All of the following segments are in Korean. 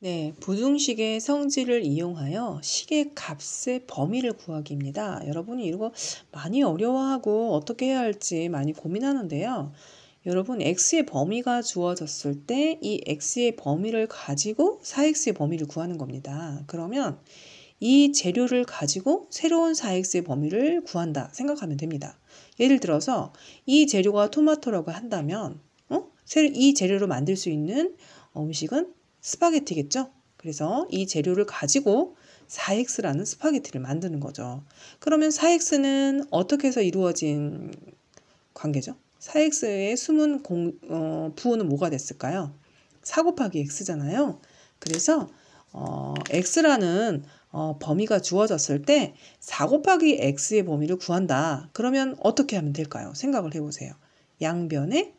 네, 부등식의 성질을 이용하여 식의 값의 범위를 구하기입니다. 여러분이 이거 많이 어려워하고 어떻게 해야 할지 많이 고민하는데요. 여러분, x의 범위가 주어졌을 때 이 x의 범위를 가지고 4x의 범위를 구하는 겁니다. 그러면 이 재료를 가지고 새로운 4x의 범위를 구한다 생각하면 됩니다. 예를 들어서 이 재료가 토마토라고 한다면 이 재료로 만들 수 있는 음식은 스파게티겠죠? 그래서 이 재료를 가지고 4x라는 스파게티를 만드는 거죠. 그러면 4x는 어떻게 해서 이루어진 관계죠? 4x의 숨은 부호는 뭐가 됐을까요? 4 곱하기 x잖아요. 그래서 x라는 범위가 주어졌을 때 4 곱하기 x의 범위를 구한다. 그러면 어떻게 하면 될까요? 생각을 해보세요. 양변에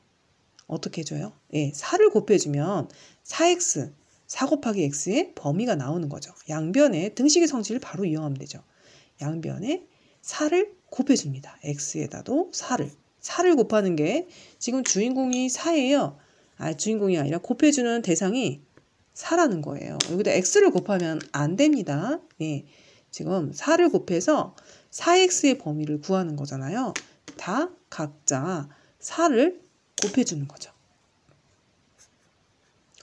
어떻게 해줘요? 예, 4를 곱해주면 4x, 4 곱하기 x의 범위가 나오는 거죠. 양변에 등식의 성질을 바로 이용하면 되죠. 양변에 4를 곱해줍니다. x에다도 4를 곱하는 게 지금 주인공이 4예요. 주인공이 아니라 곱해주는 대상이 4라는 거예요. 여기다 x를 곱하면 안 됩니다. 예, 지금 4를 곱해서 4x의 범위를 구하는 거잖아요. 다 각자 4를 곱해주는 거죠.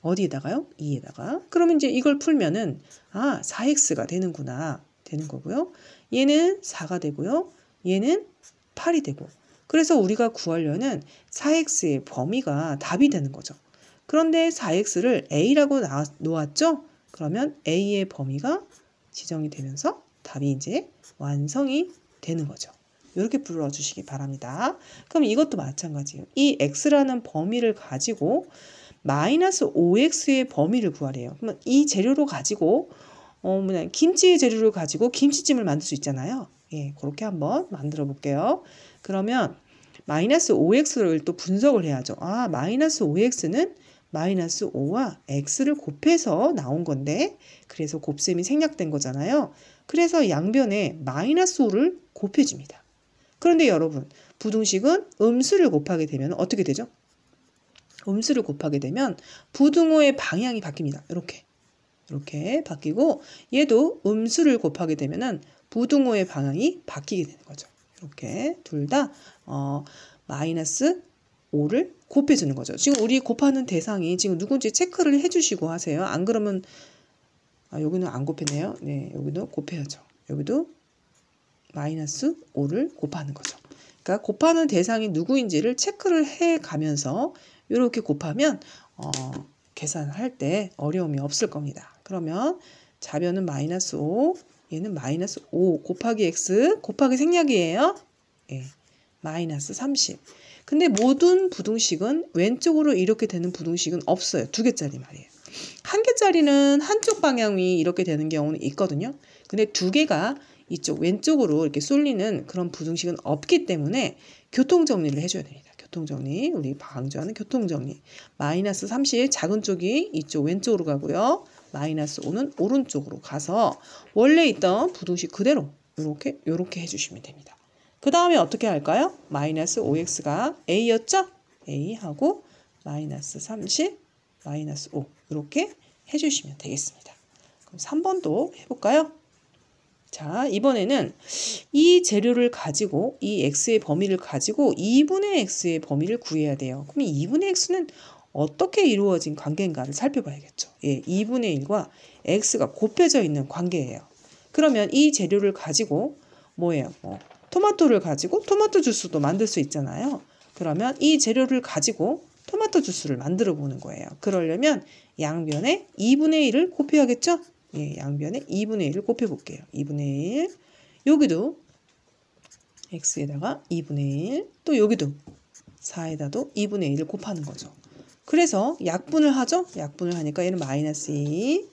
어디에다가요? 2에다가. 그러면 이제 이걸 풀면은 4x가 되는구나. 되는 거고요. 얘는 4가 되고요. 얘는 8이 되고. 그래서 우리가 구하려는 4x의 범위가 답이 되는 거죠. 그런데 4x를 a라고 놓았죠? 그러면 a의 범위가 지정이 되면서 답이 이제 완성이 되는 거죠. 이렇게 불러주시기 바랍니다. 그럼 이것도 마찬가지예요. 이 x라는 범위를 가지고 마이너스 5x의 범위를 구하래요. 그러면 이 재료로 가지고 김치의 재료를 가지고 김치찜을 만들 수 있잖아요. 예, 그렇게 한번 만들어 볼게요. 그러면 마이너스 5x를 또 분석을 해야죠. 마이너스 5x는 마이너스 5와 x를 곱해서 나온 건데 그래서 곱셈이 생략된 거잖아요. 그래서 양변에 마이너스 5를 곱해줍니다. 그런데 여러분, 부등식은 음수를 곱하게 되면 어떻게 되죠? 음수를 곱하게 되면 부등호의 방향이 바뀝니다. 이렇게 바뀌고 얘도 음수를 곱하게 되면은 부등호의 방향이 바뀌게 되는 거죠. 이렇게 둘 다 마이너스 5를 곱해주는 거죠. 지금 우리 곱하는 대상이 지금 누군지 체크를 해주시고 하세요. 안 그러면 여기는 안 곱했네요. 네, 여기도 곱해야죠. 여기도 마이너스 5를 곱하는 거죠. 그러니까 곱하는 대상이 누구인지를 체크를 해가면서 이렇게 곱하면 계산할 때 어려움이 없을 겁니다. 그러면 자변은 마이너스 5, 얘는 마이너스 5 곱하기 x 곱하기 생략이에요. 예, 마이너스 30. 근데 모든 부등식은 왼쪽으로 이렇게 되는 부등식은 없어요. 2개짜리 말이에요. 1개짜리는 한쪽 방향이 이렇게 되는 경우는 있거든요. 근데 2개가 이쪽 왼쪽으로 이렇게 쏠리는 그런 부등식은 없기 때문에 교통정리를 해줘야 됩니다. 교통정리, 우리 강조하는 교통정리. 마이너스 30 작은 쪽이 이쪽 왼쪽으로 가고요. 마이너스 5는 오른쪽으로 가서 원래 있던 부등식 그대로 이렇게 해주시면 됩니다. 그 다음에 어떻게 할까요? 마이너스 5x가 a였죠? a하고 마이너스 30, 마이너스 5 이렇게 해주시면 되겠습니다. 그럼 3번도 해볼까요? 자, 이번에는 이 재료를 가지고 이 x의 범위를 가지고 2분의 x의 범위를 구해야 돼요. 그럼 2분의 x는 어떻게 이루어진 관계인가를 살펴봐야겠죠. 예, 2분의 1과 x가 곱해져 있는 관계예요. 그러면 이 재료를 가지고 뭐예요? 토마토를 가지고 토마토 주스도 만들 수 있잖아요. 그러면 이 재료를 가지고 토마토 주스를 만들어 보는 거예요. 그러려면 양변에 2분의 1을 곱해야겠죠? 예, 양변에 2분의 1을 곱해볼게요. 2분의 1. 여기도 x에다가 2분의 1. 또 여기도 4에다도 2분의 1을 곱하는 거죠. 그래서 약분을 하죠? 약분을 하니까 얘는 마이너스 2.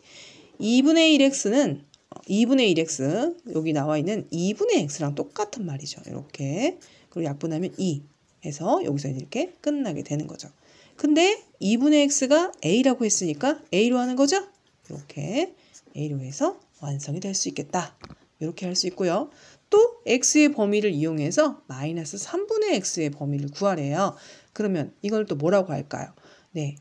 2분의 1x는 2분의 1x 여기 나와 있는 2분의 x랑 똑같은 말이죠. 이렇게. 그리고 약분하면 2 해서 여기서 이렇게 끝나게 되는 거죠. 근데 2분의 x가 a라고 했으니까 a로 하는 거죠? 이렇게 a로 해서 완성이 될 수 있겠다. 이렇게 할 수 있고요. 또 x의 범위를 이용해서 마이너스 3분의 x의 범위를 구하래요. 그러면 이걸 또 뭐라고 할까요? 네,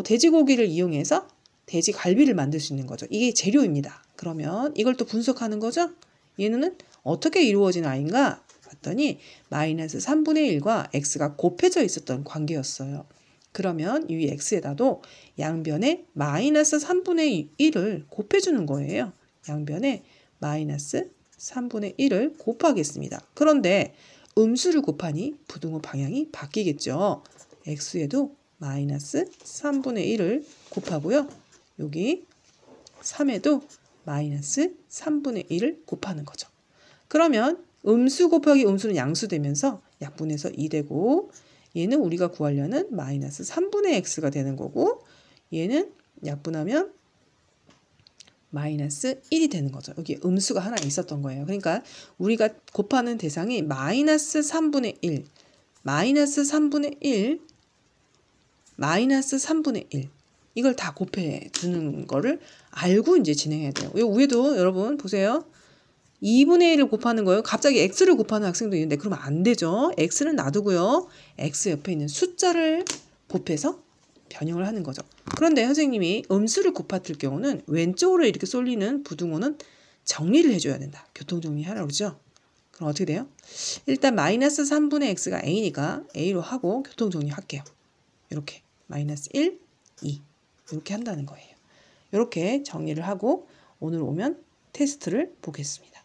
돼지고기를 이용해서 돼지 갈비를 만들 수 있는 거죠. 이게 재료입니다. 그러면 이걸 또 분석하는 거죠. 얘는 어떻게 이루어진 아이인가 봤더니 마이너스 3분의 1과 x가 곱해져 있었던 관계였어요. 그러면 이 x에다도 양변에 마이너스 3분의 1을 곱해주는 거예요. 양변에 마이너스 3분의 1을 곱하겠습니다. 그런데 음수를 곱하니 부등호 방향이 바뀌겠죠. x에도 마이너스 3분의 1을 곱하고요. 여기 3에도 마이너스 3분의 1을 곱하는 거죠. 그러면 음수 곱하기 음수는 양수되면서 약분해서 2 되고 얘는 우리가 구하려는 마이너스 3분의 x가 되는 거고 얘는 약분하면 마이너스 1이 되는 거죠. 여기 음수가 하나 있었던 거예요. 그러니까 우리가 곱하는 대상이 마이너스 3분의 1, 마이너스 3분의 1, 마이너스 3분의 1 이걸 다 곱해 주는 거를 알고 이제 진행해야 돼요. 이 위에도 여러분 보세요. 2분의 1을 곱하는 거예요. 갑자기 x를 곱하는 학생도 있는데 그러면 안 되죠. x는 놔두고요. x 옆에 있는 숫자를 곱해서 변형을 하는 거죠. 그런데 선생님이 음수를 곱할 경우는 왼쪽으로 이렇게 쏠리는 부등호는 정리를 해줘야 된다. 교통정리하라고 그러죠. 그럼 어떻게 돼요? 일단 마이너스 3분의 x가 a니까 a로 하고 교통정리 할게요. 이렇게 마이너스 1, 2 이렇게 한다는 거예요. 이렇게 정리를 하고 오늘 오면 테스트를 보겠습니다.